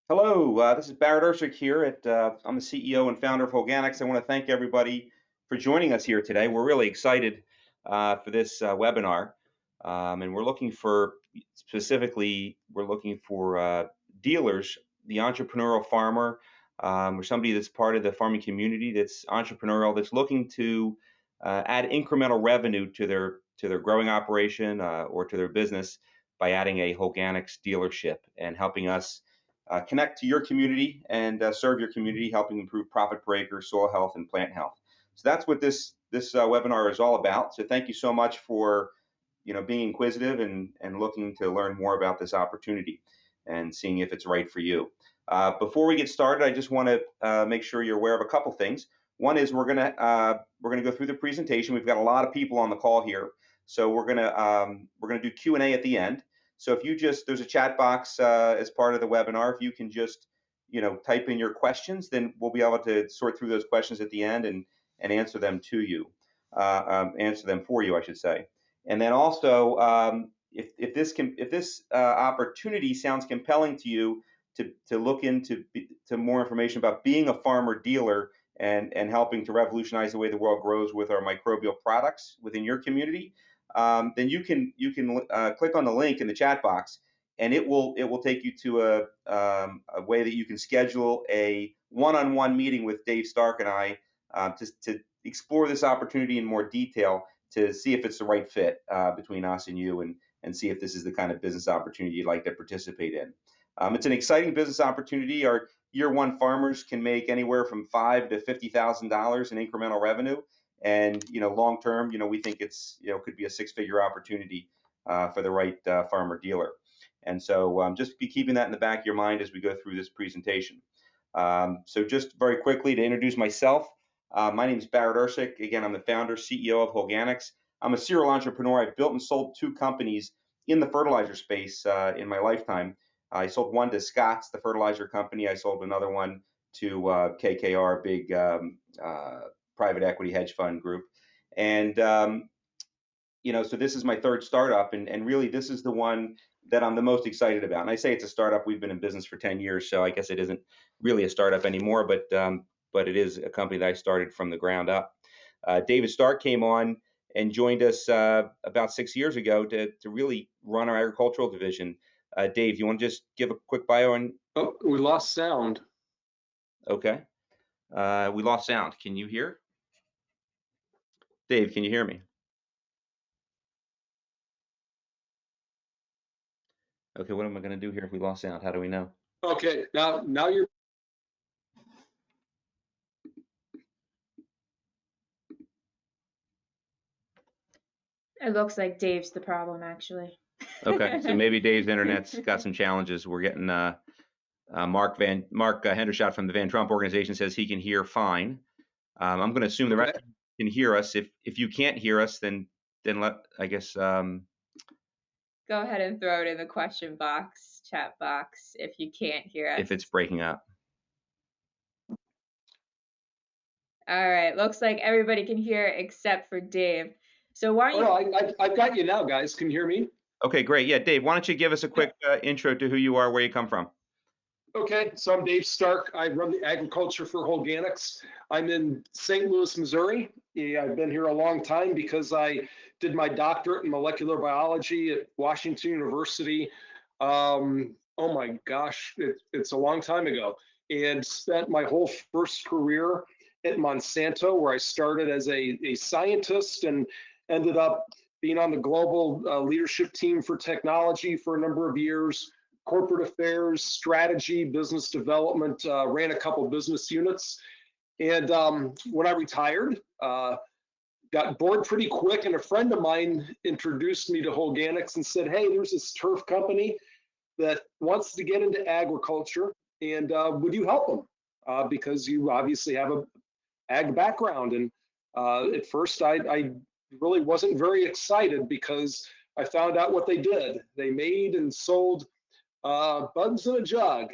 Hello, this is Barrett Ursick here. I'm the CEO and founder of Holganix. I want to thank everybody for joining us here today. We're really excited for this webinar, and we're looking for dealers, the entrepreneurial farmer, or somebody that's part of the farming community that's entrepreneurial, that's looking to add incremental revenue to their growing operation or to their business by adding a Holganix dealership and helping us connect to your community and serve your community, helping improve profit per acre, soil health, and plant health. So that's what this webinar is all about. So thank you so much for being inquisitive and looking to learn more about this opportunity and seeing if it's right for you. Before we get started, I just want to make sure you're aware of a couple things. One is we're gonna go through the presentation. We've got a lot of people on the call here, so we're gonna do Q&A at the end. So if you there's a chat box as part of the webinar. If you can just type in your questions, then we'll be able to sort through those questions at the end and answer them to you, answer them for you, I should say. And then also, if this opportunity sounds compelling to you to look into to more information about being a farmer dealer and helping to revolutionize the way the world grows with our microbial products within your community, then you can click on the link in the chat box, and it will take you to a way that you can schedule a one-on-one meeting with Dave Stark and I to explore this opportunity in more detail, to see if it's the right fit between us and you, and see if this is the kind of business opportunity you'd like to participate in. It's an exciting business opportunity. Our year one farmers can make anywhere from $5,000 to $50,000 in incremental revenue, and long term, we think it's could be a six-figure opportunity for the right farmer dealer. And so just be keeping that in the back of your mind as we go through this presentation. So just very quickly to introduce myself, my name is Barrett Ursick. Again, I'm the founder, CEO of Holganix. I'm a serial entrepreneur. I've built and sold two companies in the fertilizer space in my lifetime. I sold one to Scott's, the fertilizer company. I sold another one to KKR, big private equity hedge fund group. And so this is my third startup, and really this is the one that I'm the most excited about. And I say it's a startup. We've been in business for 10 years, so I guess it isn't really a startup anymore, but it is a company that I started from the ground up. David Stark came on and joined us about 6 years ago to really run our agricultural division. Dave, you want to just give a quick bio on? Oh, we lost sound. Okay. We lost sound. Can you hear? Dave, can you hear me? Okay, what am I going to do here if we lost sound? How do we know? Okay, now you're. It looks like Dave's the problem, actually. Okay, so maybe Dave's internet's got some challenges. We're getting Mark Hendershot from the Van Trump organization says he can hear fine. I'm going to assume the rest of you can hear us. If you can't hear us, then I guess. Go ahead and throw it in the question box, chat box, if you can't hear us. If it's breaking up. All right, looks like everybody can hear except for Dave. So why don't you? No, I've got you now, guys. Can you hear me? Okay, great. Yeah, Dave, why don't you give us a quick intro to who you are, where you come from? Okay, so I'm Dave Stark. I run the agriculture for Holganix. I'm in St. Louis, Missouri. Yeah, I've been here a long time because I did my doctorate in molecular biology at Washington University. Oh my gosh, it's a long time ago. And spent my whole first career at Monsanto, where I started as a scientist and ended up being on the global leadership team for technology for a number of years. Corporate affairs, strategy, business development, ran a couple business units. And when I retired, got bored pretty quick, and a friend of mine introduced me to Holganix and said, hey, there's this turf company that wants to get into agriculture, and would you help them? Because you obviously have a ag background. And at first I really wasn't very excited because I found out what they did. They made and sold bugs in a jug,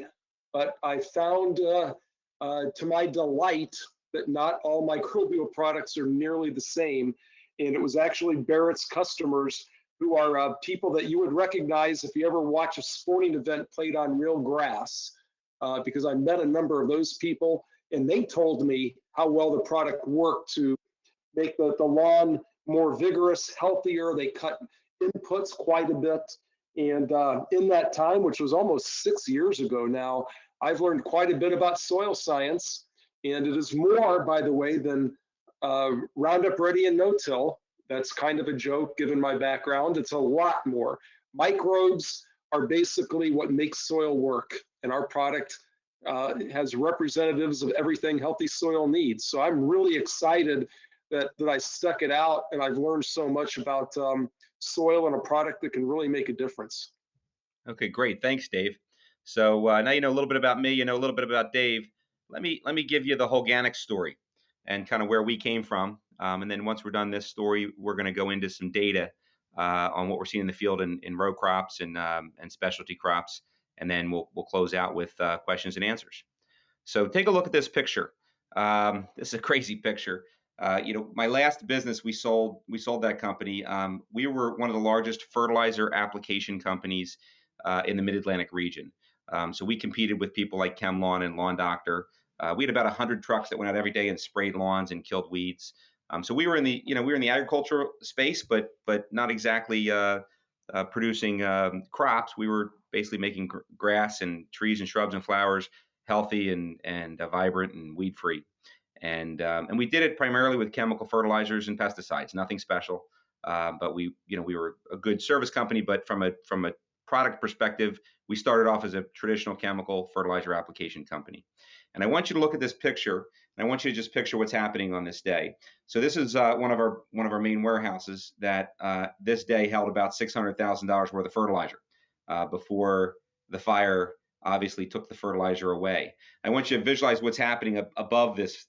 but I found to my delight that not all microbial products are nearly the same. And it was actually Barrett's customers, who are people that you would recognize if you ever watch a sporting event played on real grass. because I met a number of those people, and they told me how well the product worked to make the lawn more vigorous, healthier. They cut inputs quite a bit. And in that time, which was almost 6 years ago now, I've learned quite a bit about soil science. And it is more, by the way, than Roundup Ready and no-till. That's kind of a joke given my background. It's a lot more. Microbes are basically what makes soil work. And our product has representatives of everything healthy soil needs. So I'm really excited that I stuck it out, and I've learned so much about soil and a product that can really make a difference. Okay, great. Thanks, Dave. So now you know a little bit about me. You know a little bit about Dave. Let me give you the Holganix story and kind of where we came from. And then once we're done this story, we're going to go into some data on what we're seeing in the field in row crops and specialty crops, and then we'll close out with questions and answers. So take a look at this picture. This is a crazy picture. You know, my last business, we sold that company. We were one of the largest fertilizer application companies in the Mid-Atlantic region. So we competed with people like ChemLawn and Lawn Doctor. We had about 100 trucks that went out every day and sprayed lawns and killed weeds. So we were in the agricultural space, but not exactly producing crops. We were basically making grass and trees and shrubs and flowers healthy and vibrant and weed free. And we did it primarily with chemical fertilizers and pesticides, nothing special. But we were a good service company. But from a product perspective, we started off as a traditional chemical fertilizer application company. And I want you to look at this picture, and I want you to just picture what's happening on this day. So this is one of our main warehouses that this day held about $600,000 worth of fertilizer before the fire obviously took the fertilizer away. I want you to visualize what's happening above this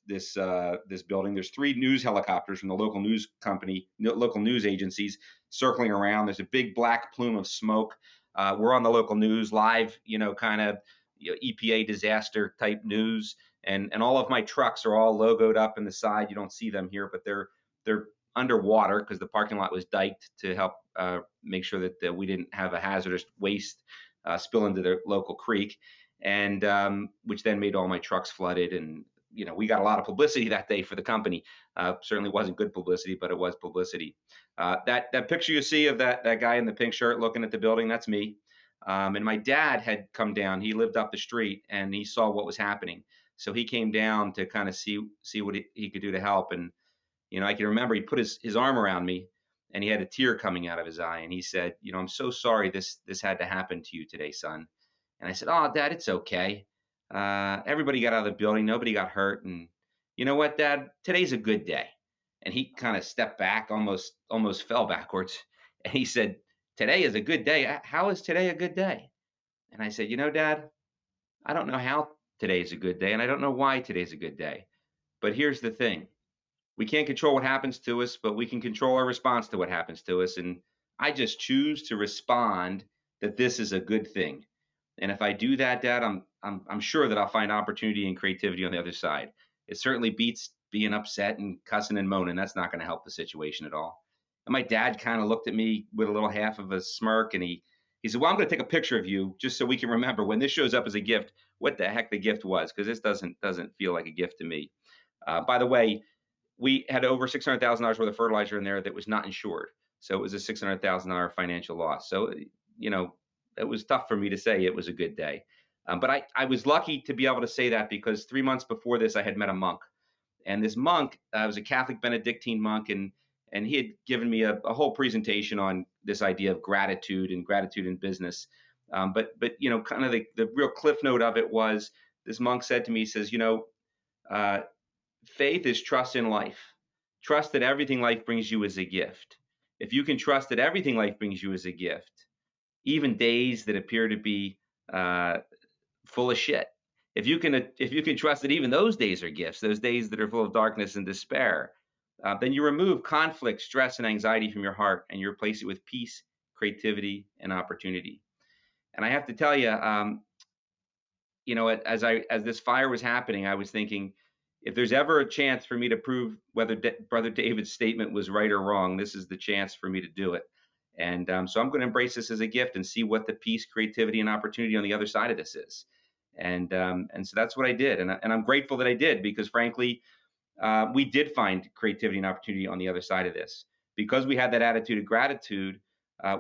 building. There's 3 news helicopters from the local news company, local news agencies circling around. There's a big black plume of smoke. We're on the local news live, kind of EPA disaster type news, and all of my trucks are all logoed up in the side. You don't see them here, but they're underwater because the parking lot was diked to help make sure that we didn't have a hazardous waste spill into the local creek, and which then made all my trucks flooded. And we got a lot of publicity that day for the company. Certainly wasn't good publicity, but it was publicity. That picture you see of that guy in the pink shirt looking at the building, that's me. And my dad had come down. He lived up the street, and he saw what was happening. So he came down to kind of see what he could do to help. And I can remember he put his arm around me, and he had a tear coming out of his eye, and he said, "I'm so sorry this had to happen to you today, son." And I said, "Oh, Dad, it's okay. Everybody got out of the building. Nobody got hurt. And you know what, Dad? Today's a good day." And he kind of stepped back, almost fell backwards. And he said, "Today is a good day. How is today a good day?" And I said, Dad, I don't know how today is a good day, and I don't know why today's a good day. But here's the thing. We can't control what happens to us, but we can control our response to what happens to us. And I just choose to respond that this is a good thing. And if I do that, Dad, I'm sure that I'll find opportunity and creativity on the other side. It certainly beats being upset and cussing and moaning. That's not going to help the situation at all. And my dad kind of looked at me with a little half of a smirk, and he said, "Well, I'm going to take a picture of you just so we can remember when this shows up as a gift, what the heck the gift was, because this doesn't feel like a gift to me." By the way, we had over $600,000 worth of fertilizer in there that was not insured. So it was a $600,000 financial loss. So, it was tough for me to say it was a good day. But I was lucky to be able to say that because 3 months before this, I had met a monk. And this monk was a Catholic Benedictine monk, and he had given me a whole presentation on this idea of gratitude and gratitude in business. But kind of the real cliff note of it was this monk said to me, he says, faith is trust in life. Trust that everything life brings you is a gift. If you can trust that everything life brings you is a gift, even days that appear to be full of shit, if you can trust that even those days are gifts, those days that are full of darkness and despair, then you remove conflict, stress, and anxiety from your heart, and you replace it with peace, creativity, and opportunity. And I have to tell you, as this fire was happening, I was thinking, if there's ever a chance for me to prove whether Brother David's statement was right or wrong, this is the chance for me to do it. And so I'm going to embrace this as a gift and see what the peace, creativity, and opportunity on the other side of this is. And so that's what I did, and I'm grateful that I did, because frankly, we did find creativity and opportunity on the other side of this. Because we had that attitude of gratitude,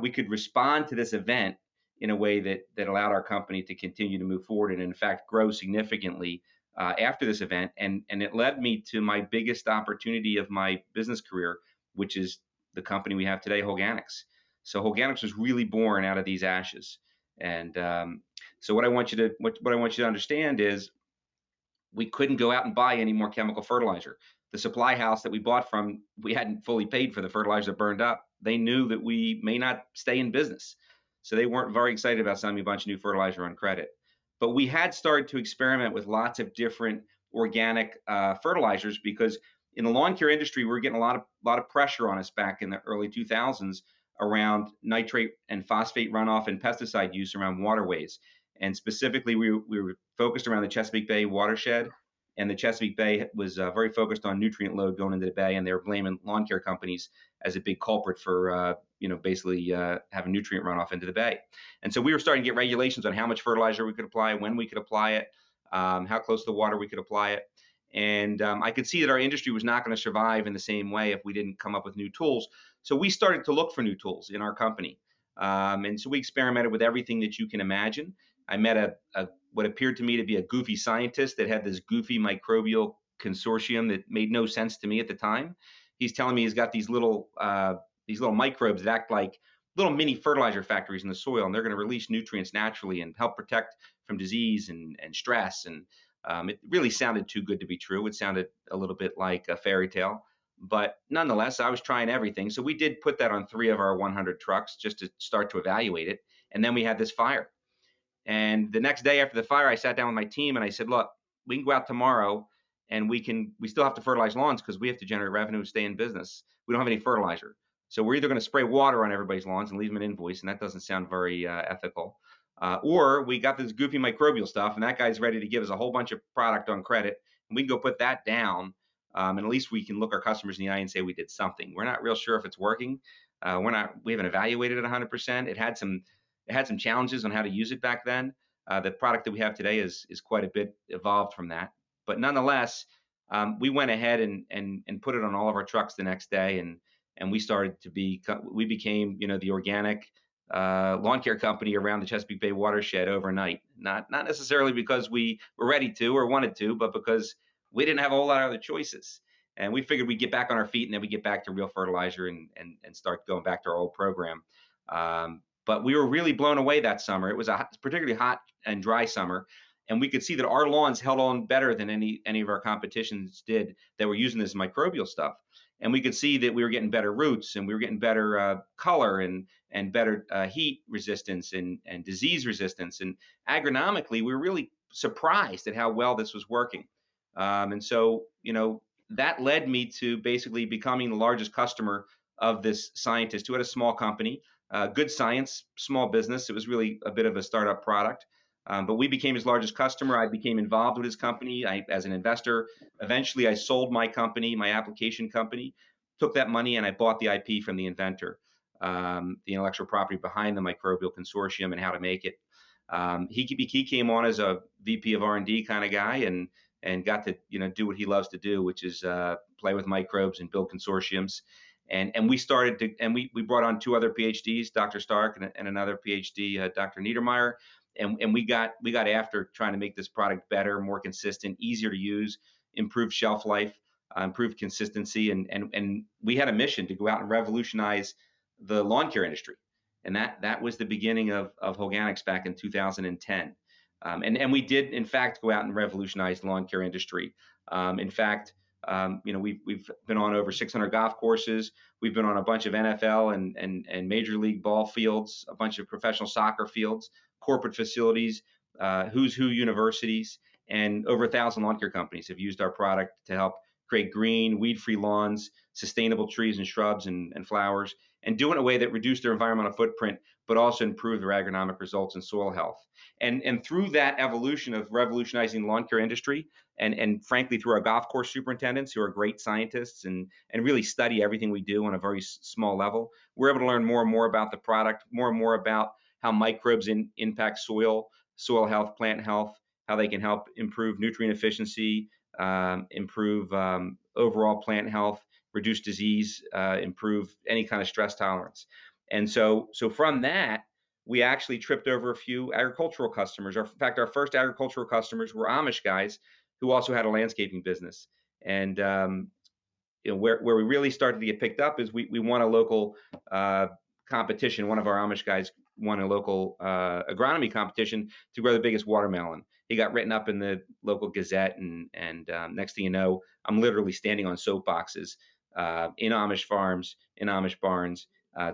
we could respond to this event in a way that allowed our company to continue to move forward and, in fact, grow significantly after this event. And it led me to my biggest opportunity of my business career, which is the company we have today, Holganix. So Holganix was really born out of these ashes. And so what I want you to understand is, we couldn't go out and buy any more chemical fertilizer. The supply house that we bought from, we hadn't fully paid for the fertilizer that burned up. They knew that we may not stay in business. So they weren't very excited about selling me a bunch of new fertilizer on credit. But we had started to experiment with lots of different organic fertilizers, because in the lawn care industry, we were getting a lot of pressure on us back in the early 2000s around nitrate and phosphate runoff and pesticide use around waterways. And specifically, we were focused around the Chesapeake Bay watershed, and the Chesapeake Bay was very focused on nutrient load going into the bay, and they were blaming lawn care companies as a big culprit for basically having nutrient runoff into the bay. And so we were starting to get regulations on how much fertilizer we could apply, when we could apply it, how close to the water we could apply it. And I could see that our industry was not going to survive in the same way if we didn't come up with new tools. So we started to look for new tools in our company. And so we experimented with everything that you can imagine. I met what appeared to me to be a goofy scientist that had this goofy microbial consortium that made no sense to me at the time. He's telling me he's got these little microbes that act like little mini fertilizer factories in the soil, and they're going to release nutrients naturally and help protect from disease and stress. And it really sounded too good to be true. It sounded a little bit like a fairy tale. But nonetheless, I was trying everything. So we did put that on 3 of our 100 trucks just to start to evaluate it. And then we had this fire. And the next day after the fire, I sat down with my team and I said, look, we can go out tomorrow and we still have to fertilize lawns because we have to generate revenue and stay in business. We don't have any fertilizer. So we're either going to spray water on everybody's lawns and leave them an invoice, and that doesn't sound very ethical. Or we got this goofy microbial stuff, and that guy's ready to give us a whole bunch of product on credit, and we can go put that down, and at least we can look our customers in the eye and say we did something. We're not real sure if it's working. We haven't evaluated it 100%. It had some challenges on how to use it back then. The product that we have today is quite a bit evolved from that. But nonetheless, we went ahead and put it on all of our trucks the next day, and we became the organic lawn care company around the Chesapeake Bay watershed overnight. Not necessarily because we were ready to or wanted to, but because we didn't have a whole lot of other choices. And we figured we'd get back on our feet, and then we get back to real fertilizer and start going back to our old program. But we were really blown away that summer. It was a particularly hot and dry summer, and we could see that our lawns held on better than any of our competitions did that were using this microbial stuff. And we could see that we were getting better roots, and we were getting better color and better heat resistance and disease resistance. And agronomically, we were really surprised at how well this was working. And so, that led me to basically becoming the largest customer of this scientist who had a small company. Good science, small business. It was really a bit of a startup product. But we became his largest customer. I became involved with his company as an investor. Eventually, I sold my company, my application company, took that money, and I bought the IP from the inventor, the intellectual property behind the microbial consortium and how to make it. He came on as a VP of R&D kind of guy and got to do what he loves to do, which is play with microbes and build consortiums. And we brought on 2 other PhDs, Dr. Stark and another PhD, Dr. Niedermeyer. And we got after trying to make this product better, more consistent, easier to use, improved shelf life, improved consistency. And we had a mission to go out and revolutionize the lawn care industry. And that was the beginning of Holganix back in 2010. And we did, in fact, go out and revolutionize the lawn care industry. In fact, we've been on over 600 golf courses. We've been on a bunch of NFL and major league ball fields, a bunch of professional soccer fields, corporate facilities, who's who universities, and over 1,000 lawn care companies have used our product to help create green, weed-free lawns, sustainable trees and shrubs and flowers, and do it in a way that reduced their environmental footprint, but also improve their agronomic results and soil health. And through that evolution of revolutionizing the lawn care industry, and frankly, through our golf course superintendents who are great scientists and really study everything we do on a very small level, we're able to learn more and more about the product, more and more about how microbes impact soil health, plant health, how they can help improve nutrient efficiency, improve overall plant health, reduce disease, improve any kind of stress tolerance. And so from that, we actually tripped over a few agricultural customers. In fact, our first agricultural customers were Amish guys who also had a landscaping business. And where we really started to get picked up is we won a local competition. One of our Amish guys won a local agronomy competition to grow the biggest watermelon. He got written up in the local Gazette, and next thing you know, I'm literally standing on soapboxes in Amish farms, in Amish barns,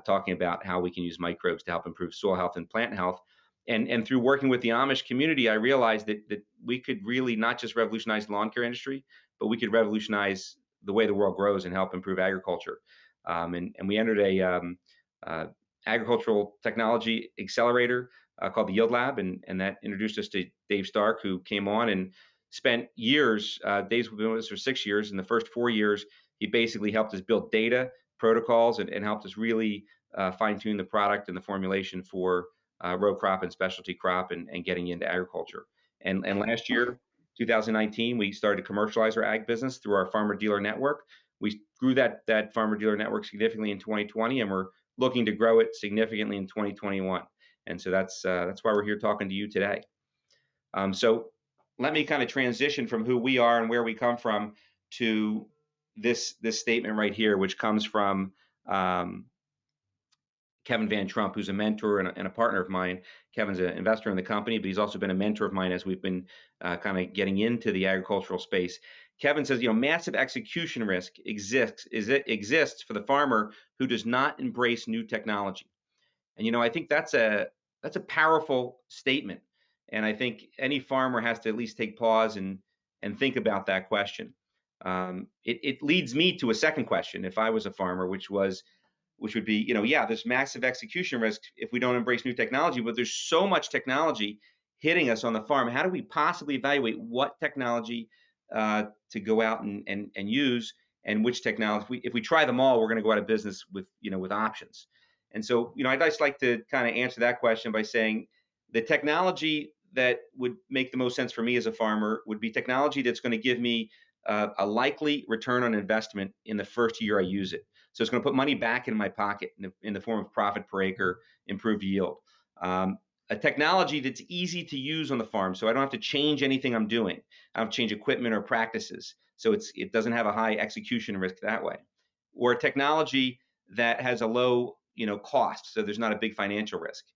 talking about how we can use microbes to help improve soil health and plant health. And through working with the Amish community, I realized that we could really not just revolutionize the lawn care industry, but we could revolutionize the way the world grows and help improve agriculture. And we entered a agricultural technology accelerator called the Yield Lab, and that introduced us to Dave Stark, who came on and spent years. Dave's been with us for 6 years. In the first 4 years, he basically helped us build data, protocols, and helped us really fine-tune the product and the formulation for row crop and specialty crop and getting into agriculture. And last year, 2019, we started to commercialize our ag business through our farmer dealer network. We grew that farmer dealer network significantly in 2020, and we're looking to grow it significantly in 2021. And so that's why we're here talking to you today. So let me kind of transition from who we are and where we come from to this statement right here, which comes from Kevin Van Trump, who's a mentor and a partner of mine. Kevin's an investor in the company, but he's also been a mentor of mine as we've been kind of getting into the agricultural space. Kevin says, massive execution risk exists for the farmer who does not embrace new technology. And I think that's a powerful statement. And I think any farmer has to at least take pause and think about that question. It leads me to a second question, if I was a farmer, which would be, there's massive execution risk if we don't embrace new technology, but there's so much technology hitting us on the farm. How do we possibly evaluate what technology to go out and use, and which technology? If we try them all, we're going to go out of business with options. And so, I'd just like to kind of answer that question by saying the technology that would make the most sense for me as a farmer would be technology that's going to give me a likely return on investment in the first year I use it. So it's going to put money back in my pocket in the form of profit per acre, improved yield. A technology that's easy to use on the farm, so I don't have to change anything I'm doing. I don't have to change equipment or practices, so it doesn't have a high execution risk that way. Or a technology that has a low cost, so there's not a big financial risk.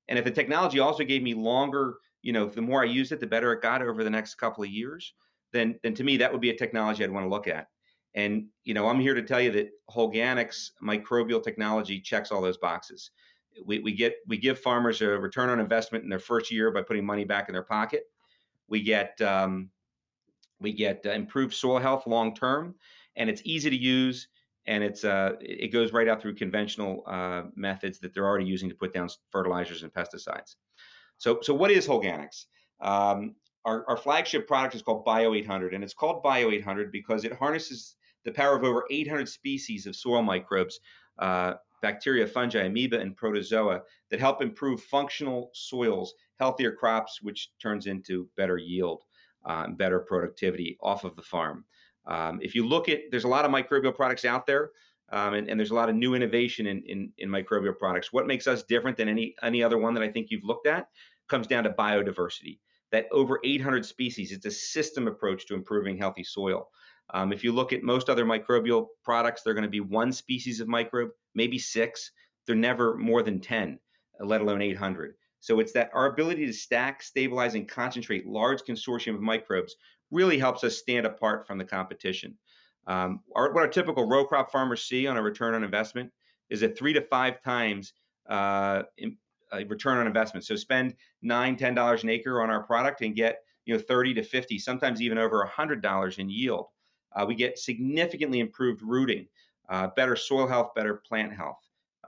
And if the technology also gave me longer, the more I use it, the better it got over the next couple of years, then to me that would be a technology I'd want to look at. And I'm here to tell you that Holganix microbial technology checks all those boxes. We give farmers a return on investment in their first year by putting money back in their pocket. We get improved soil health long term, and it's easy to use, and it goes right out through conventional methods that they're already using to put down fertilizers and pesticides. So what is Holganix? Our flagship product is called Bio 800, and it's called Bio 800 because it harnesses the power of over 800 species of soil microbes, bacteria, fungi, amoeba, and protozoa that help improve functional soils, healthier crops, which turns into better yield, better productivity off of the farm. If you look at, there's a lot of microbial products out there, and there's a lot of new innovation in microbial products. What makes us different than any other one that I think you've looked at comes down to biodiversity. That over 800 species, it's a system approach to improving healthy soil. If you look at most other microbial products, they're going to be one species of microbe, maybe 6. They're never more than 10, let alone 800. So it's that our ability to stack, stabilize, and concentrate large consortium of microbes really helps us stand apart from the competition. What our typical row crop farmers see on a return on investment is a 3 to 5 times return on investment. So spend $9, $10 an acre on our product and get 30 to 50, sometimes even over $100 in yield. We get significantly improved rooting, better soil health, better plant health.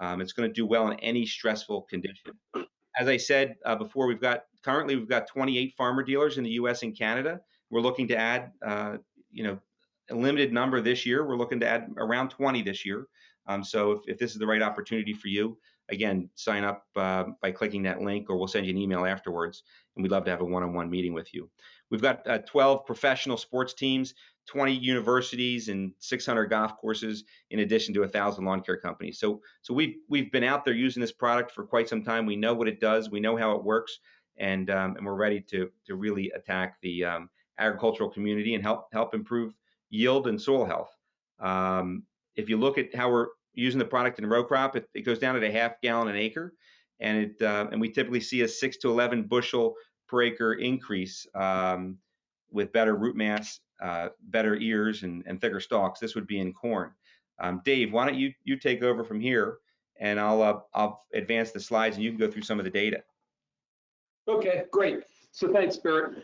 It's going to do well in any stressful condition. As I said before, currently we've got 28 farmer dealers in the U.S. and Canada. We're looking to add, a limited number this year. We're looking to add around 20 this year. So if this is the right opportunity for you, again, sign up by clicking that link, or we'll send you an email afterwards, and we'd love to have a one-on-one meeting with you. We've got 12 professional sports teams, 20 universities, and 600 golf courses, in addition to 1,000 lawn care companies. So we've been out there using this product for quite some time. We know what it does. We know how it works, and we're ready to really attack the agricultural community and help improve yield and soil health. If you look at how we're using the product in row crop, it goes down at a half gallon an acre, and we typically see a 6 to 11 bushel per acre increase with better root mass, better ears, and thicker stalks. This would be in corn. Dave, why don't you take over from here, and I'll advance the slides, and you can go through some of the data. Okay, great. So thanks, Barrett.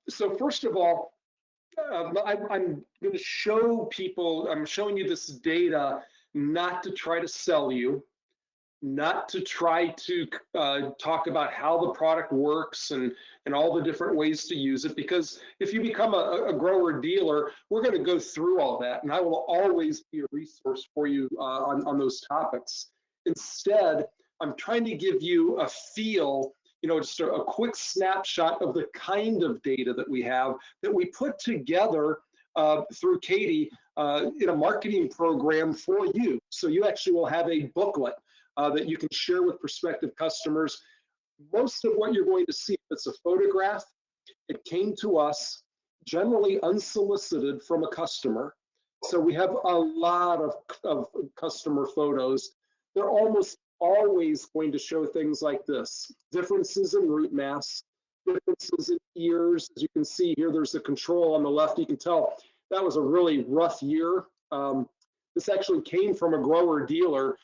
So first of all, I'm going to show people, I'm showing you this data not to try to sell you, not to try to talk about how the product works and all the different ways to use it, because if you become a grower dealer, we're going to go through all that, and I will always be a resource for you on those topics. Instead, I'm trying to give you a feel, just a quick snapshot of the kind of data that we have that we put together through Katie in a marketing program for you. So you actually will have a booklet that you can share with prospective customers. Most of what you're going to see, if it's a photograph, it came to us generally unsolicited from a customer. So we have a lot of customer photos. They're almost always going to show things like this: differences in root mass, differences in ears. As you can see here, there's the control on the left. You can tell that was a really rough year. This actually came from a grower dealer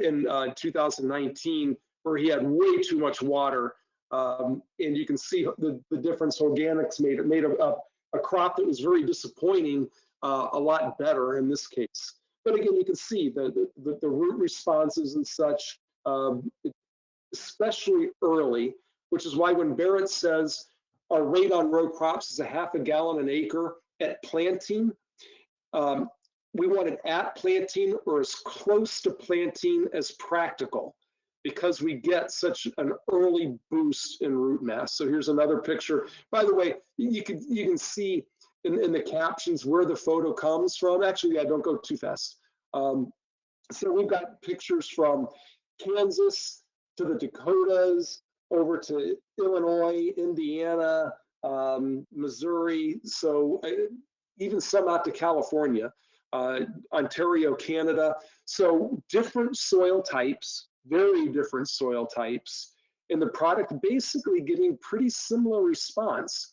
in 2019, where he had way too much water. And you can see the difference Holganix made. It made a crop that was very disappointing a lot better in this case. But again, you can see the root responses and such, especially early, which is why when Barrett says our rate on row crops is a half a gallon an acre at planting, we want it at planting or as close to planting as practical, because we get such an early boost in root mass. So here's another picture. By the way, you can see in the captions where the photo comes from. Actually, yeah, don't go too fast. So we've got pictures from Kansas to the Dakotas, over to Illinois, Indiana, Missouri, so even some out to California, Ontario, Canada. So different soil types, very different soil types, and the product basically getting pretty similar response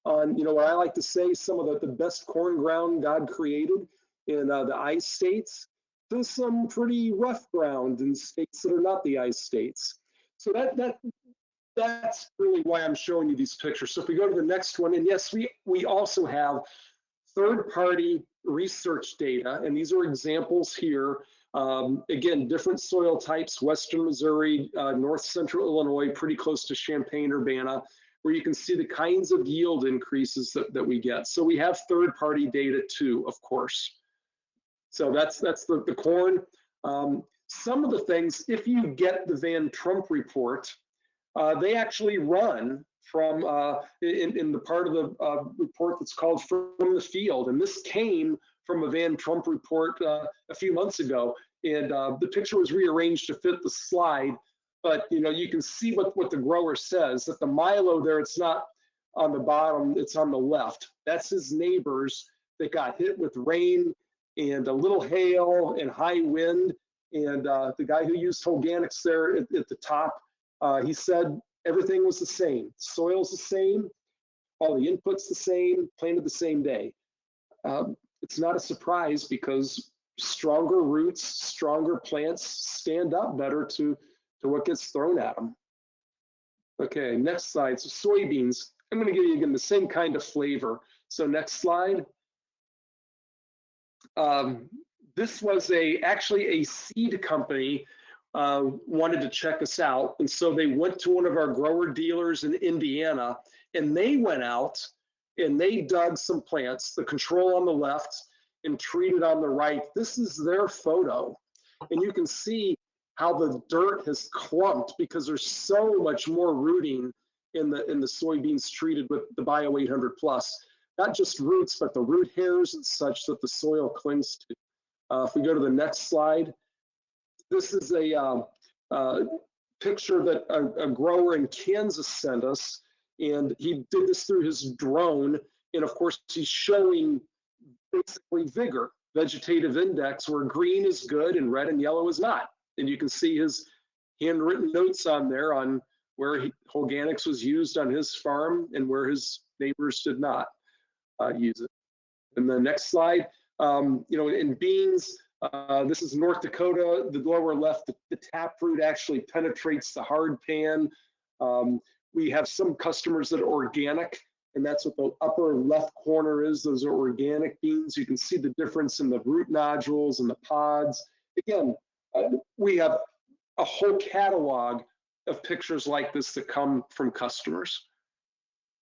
on, what I like to say, some of the best corn ground God created in the ice states, to some pretty rough ground in states that are not the ice states. So that's really why I'm showing you these pictures. So if we go to the next one, and yes, we also have third-party research data, and these are examples here. Again, different soil types: Western Missouri, North Central Illinois, pretty close to Champaign-Urbana, where you can see the kinds of yield increases that we get. So we have third-party data too, of course. So that's the corn. Some of the things, if you get the Van Trump report, they actually run from in the part of the report that's called From the Field, and this came from a Van Trump report a few months ago, and the picture was rearranged to fit the slide, but you can see what the grower says, that the milo there, it's not on the bottom, it's on the left. That's his neighbors that got hit with rain and a little hail and high wind, and the guy who used Holganix there at the top, he said everything was the same. Soil's the same, all the inputs the same, planted the same day. It's not a surprise, because stronger roots, stronger plants stand up better to what gets thrown at them. Okay, next slide. So soybeans, I'm going to give you again the same kind of flavor. So next slide. This was actually a seed company wanted to check us out, and so they went to one of our grower dealers in Indiana, and they went out and they dug some plants, the control on the left and treated on the right. This is their photo, and you can see how the dirt has clumped because there's so much more rooting in the soybeans treated with the Bio 800 Plus. Not just roots, but the root hairs and such that the soil clings to. If we go to the next slide, this is a picture that a grower in Kansas sent us, and he did this through his drone. And of course, he's showing basically vigor, vegetative index, where green is good and red and yellow is not. And you can see his handwritten notes on there on where Holganix was used on his farm and where his neighbors did not use it. And the next slide, in beans, this is North Dakota, the lower left, the taproot actually penetrates the hard pan. We have some customers that are organic, and that's what the upper left corner is. Those are organic beans. You can see the difference in the root nodules and the pods. Again, we have a whole catalog of pictures like this that come from customers.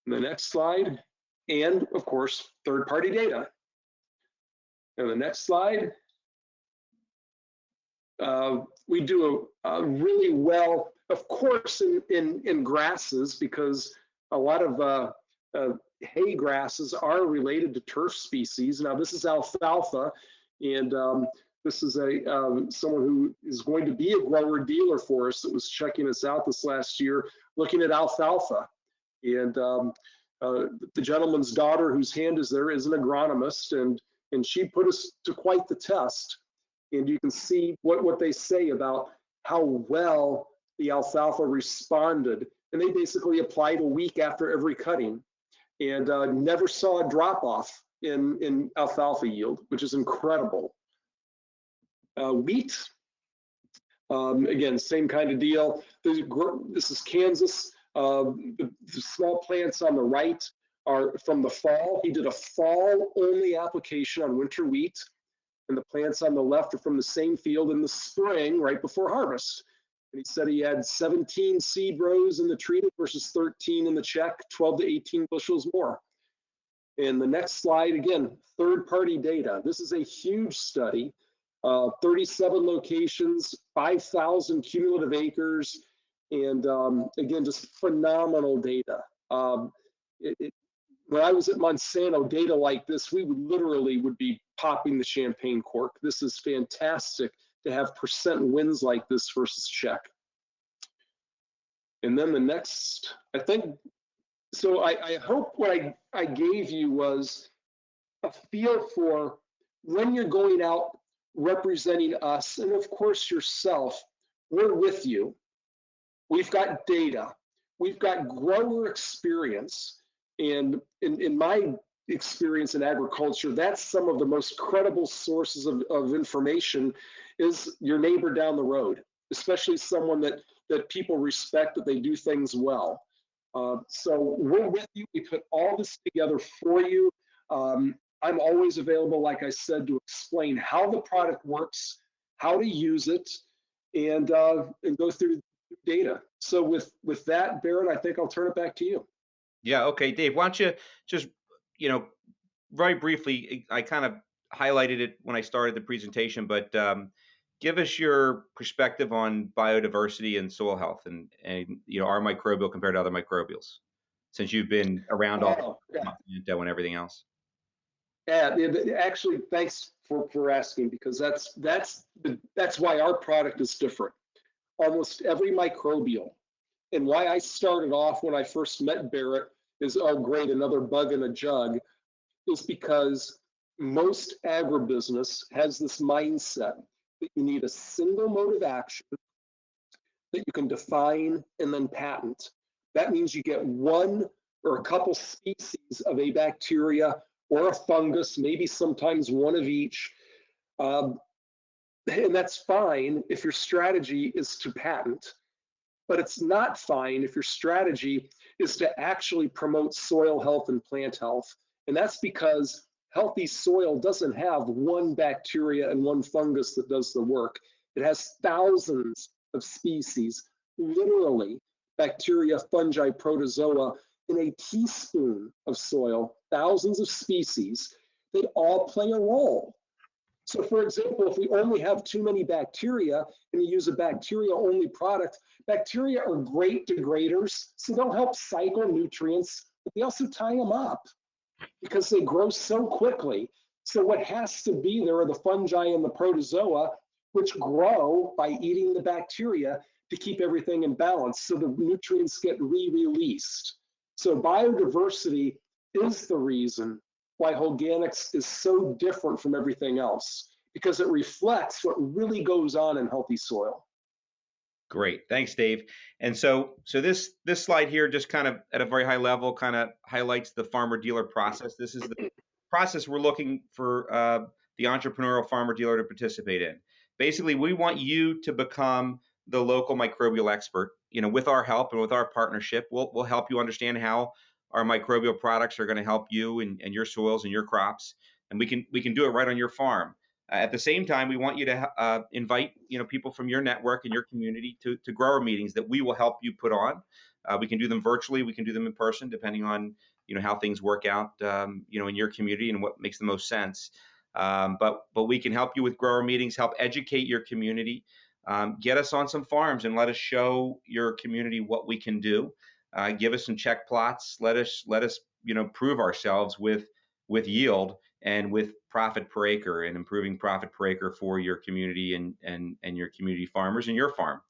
And the next slide, and of course, third-party data. And the next slide, we do a really well, of course, in grasses, because a lot of hay grasses are related to turf species. Now, this is alfalfa, and this is someone who is going to be a grower dealer for us that was checking us out this last year, looking at alfalfa. And the gentleman's daughter, whose hand is there, is an agronomist, and she put us to quite the test. And you can see what they say about how well the alfalfa responded. And they basically applied a week after every cutting, and never saw a drop off in alfalfa yield, which is incredible. Wheat, again, same kind of deal. This is Kansas. The small plants on the right are from the fall. He did a fall only application on winter wheat, and the plants on the left are from the same field in the spring, right before harvest. And he said he had 17 seed rows in the treated versus 13 in the check, 12 to 18 bushels more. And the next slide, again, third-party data. This is a huge study, 37 locations, 5,000 cumulative acres, and again, just phenomenal data. When I was at Monsanto, data like this, we would be popping the champagne cork. This is fantastic to have percent wins like this versus check. And then the next, I think, so I hope what I gave you was a feel for when you're going out representing us, and of course yourself, we're with you. We've got data, we've got grower experience, and in my experience in agriculture, that's some of the most credible sources of information is your neighbor down the road, especially someone that people respect, that they do things well. So we're with you. We put all this together for you. I'm always available, like I said, to explain how the product works, how to use it, and go through data. So with that, Barrett, I think I'll turn it back to you. Yeah. Okay, Dave, why don't you just, very briefly, I kind of highlighted it when I started the presentation, but give us your perspective on biodiversity and soil health and our microbial compared to other microbials, since you've been around all Monsanto and everything else. Yeah, actually, thanks for asking, because that's why our product is different. Almost every microbial, and why I started off when I first met Barrett is, oh great, another bug in a jug, is because most agribusiness has this mindset that you need a single mode of action that you can define and then patent. That means you get one or a couple species of a bacteria or a fungus, maybe sometimes one of each. And that's fine if your strategy is to patent, but it's not fine if your strategy is to actually promote soil health and plant health. And that's because healthy soil doesn't have one bacteria and one fungus that does the work. It has thousands of species, literally bacteria, fungi, protozoa, in a teaspoon of soil, thousands of species. They all play a role. So for example, if we only have too many bacteria and you use a bacteria-only product, bacteria are great degraders, so they'll help cycle nutrients, but they also tie them up because they grow so quickly. So what has to be there are the fungi and the protozoa, which grow by eating the bacteria to keep everything in balance, so the nutrients get re-released. So biodiversity is the reason why Holganix is so different from everything else, because it reflects what really goes on in healthy soil. Great. Thanks, Dave. And so this slide here just kind of at a very high level kind of highlights the farmer dealer process. This is the process we're looking for the entrepreneurial farmer dealer to participate in. Basically, we want you to become the local microbial expert. With our help and with our partnership, we'll help you understand how our microbial products are going to help you and your soils and your crops, and we can do it right on your farm. At the same time, we want you to invite people from your network and your community to grower meetings that we will help you put on. We can do them virtually, we can do them in person, depending on how things work out in your community and what makes the most sense. But we can help you with grower meetings, help educate your community, get us on some farms and let us show your community what we can do. Give us some check plots. Let us prove ourselves with yield and with profit per acre, and improving profit per acre for your community and your community farmers and your farm.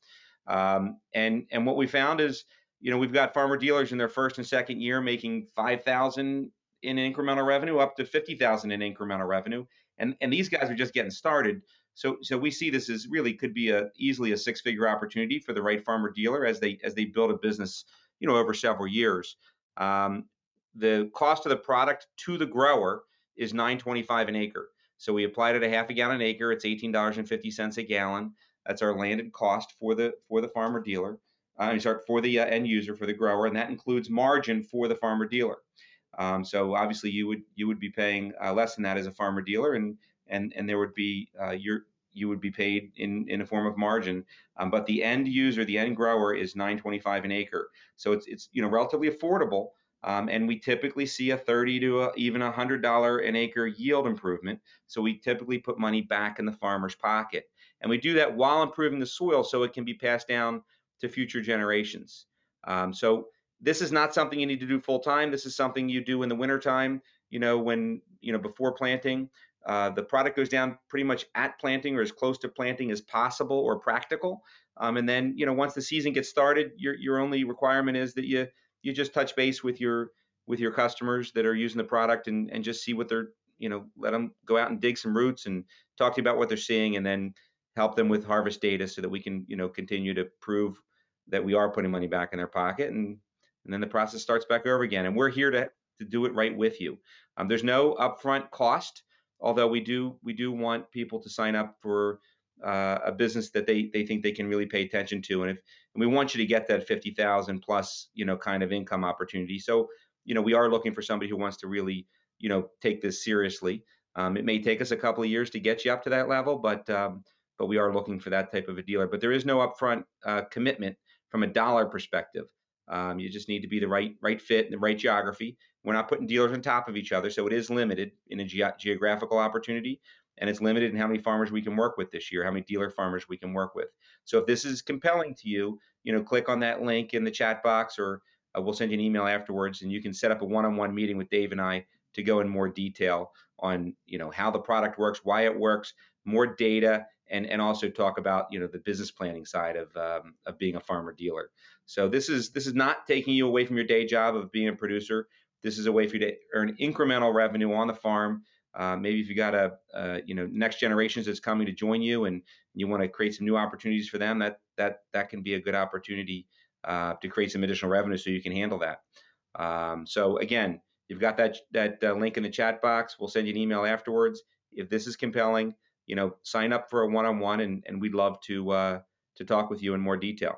And what we found is, we've got farmer dealers in their first and second year making 5,000 in incremental revenue, up to 50,000 in incremental revenue, and these guys are just getting started. So we see this as really could be easily a six-figure opportunity for the right farmer dealer as they build a business, over several years. The cost of the product to the grower is $9.25 an acre. So we applied at a half a gallon an acre. It's $18.50 a gallon. That's our landed cost for the farmer dealer. For the end user, for the grower, and that includes margin for the farmer dealer. So obviously you would be paying less than that as a farmer dealer, and there would be you would be paid in a form of margin. But the end user, the end grower, is $9.25 an acre. So it's relatively affordable. And we typically see a $30 to even $100 an acre yield improvement. So we typically put money back in the farmer's pocket. And we do that while improving the soil so it can be passed down to future generations. So this is not something you need to do full time. This is something you do in the wintertime, when, before planting. The product goes down pretty much at planting or as close to planting as possible or practical. And then, once the season gets started, your only requirement is that you just touch base with your customers that are using the product and just see what they're, let them go out and dig some roots and talk to you about what they're seeing, and then help them with harvest data so that we can, continue to prove that we are putting money back in their pocket, and then the process starts back over again. And we're here to do it right with you. There's no upfront cost, although we do want people to sign up for a business that they think they can really pay attention to, and we want you to get that 50,000 plus, kind of income opportunity. So, we are looking for somebody who wants to really, take this seriously. It may take us a couple of years to get you up to that level, but we are looking for that type of a dealer. But there is no upfront commitment from a dollar perspective. You just need to be the right fit and the right geography. We're not putting dealers on top of each other, so it is limited in a geographical opportunity, and it's limited in how many farmers we can work with this year, how many dealer farmers we can work with. So if this is compelling to you, click on that link in the chat box, or we'll send you an email afterwards, and you can set up a one-on-one meeting with Dave and I to go in more detail on how the product works, why it works, more data, and also talk about the business planning side of being a farmer dealer. So this is not taking you away from your day job of being a producer. This is a way for you to earn incremental revenue on the farm. Maybe if you got a next generations that's coming to join you, and you want to create some new opportunities for them, that can be a good opportunity to create some additional revenue so you can handle that. So again, you've got that link in the chat box. We'll send you an email afterwards. If this is compelling, sign up for a one-on-one, and we'd love to talk with you in more detail.